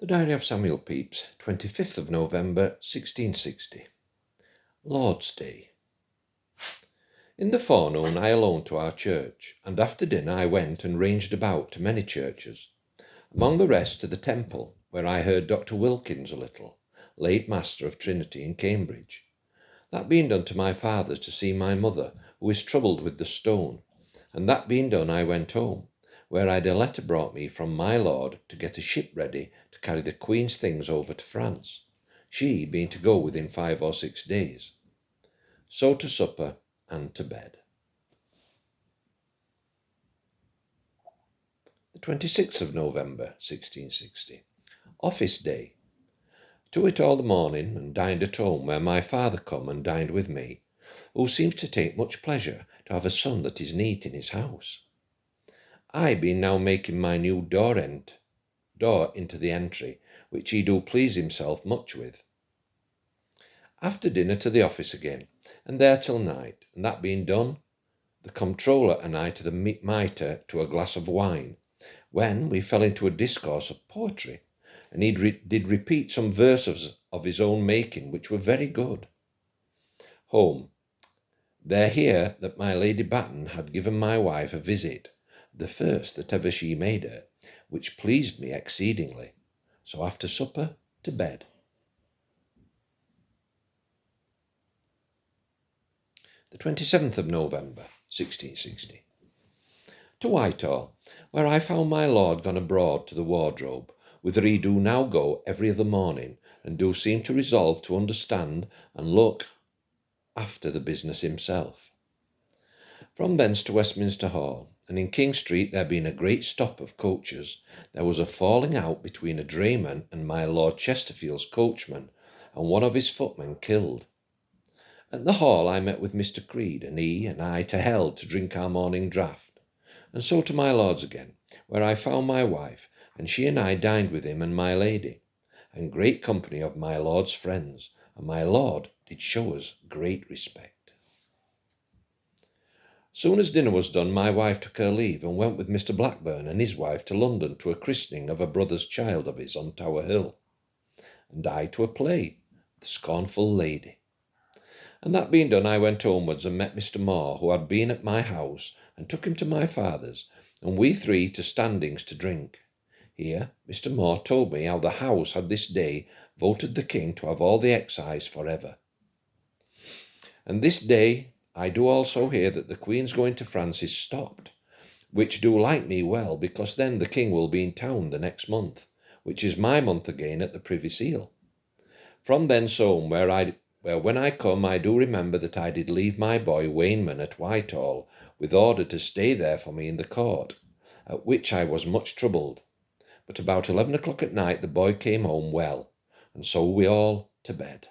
The Diary of Samuel Pepys, 25th of November, 1660. Lord's Day. In the forenoon I alone to our church, and after dinner I went and ranged about to many churches, among the rest to the Temple, where I heard Dr. Wilkins a little, late Master of Trinity in Cambridge. That being done to my father to see my mother, who is troubled with the stone, and that being done I went home, where I'd a letter brought me from my lord to get a ship ready to carry the Queen's things over to France, she being to go within 5 or 6 days. So to supper and to bed. The 26th of November, 1660. Office Day. To it all the morning, and dined at home, where my father come and dined with me, who seems to take much pleasure to have a son that is neat in his house. I being now making my new door into the entry, which he do please himself much with. After dinner to the office again, and there till night, and that being done, the comptroller and I to the mitre to a glass of wine, when we fell into a discourse of poetry, and he did repeat some verses of his own making, which were very good. Home. There hear that my Lady Batten had given my wife a visit, the first that ever she made her, which pleased me exceedingly. So after supper, to bed. The 27th of November, 1660. To Whitehall, where I found my lord gone abroad to the wardrobe, whither he do now go every other morning, and do seem to resolve to understand and look after the business himself. From thence to Westminster Hall, and in King Street there being a great stop of coaches, there was a falling out between a drayman and my Lord Chesterfield's coachman, and one of his footmen killed. At the hall I met with Mr. Creed, and he and I to hell to drink our morning draught, and so to my lord's again, where I found my wife, and she and I dined with him and my lady, and great company of my lord's friends, and my lord did show us great respect. Soon as dinner was done, my wife took her leave and went with Mr. Blackburn and his wife to London to a christening of a brother's child of his on Tower Hill, and I to a play, The Scornful Lady. And that being done, I went homewards and met Mr. Moore, who had been at my house, and took him to my father's, and we three to Standings to drink. Here Mr. Moore told me how the House had this day voted the King to have all the excise for ever. And this day I do also hear that the Queen's going to France is stopped, which do like me well, because then the King will be in town the next month, which is my month again at the Privy Seal. From thence home, where when I come I do remember that I did leave my boy Wainman at Whitehall, with order to stay there for me in the court, at which I was much troubled. But about 11 o'clock at night the boy came home well, and so we all to bed.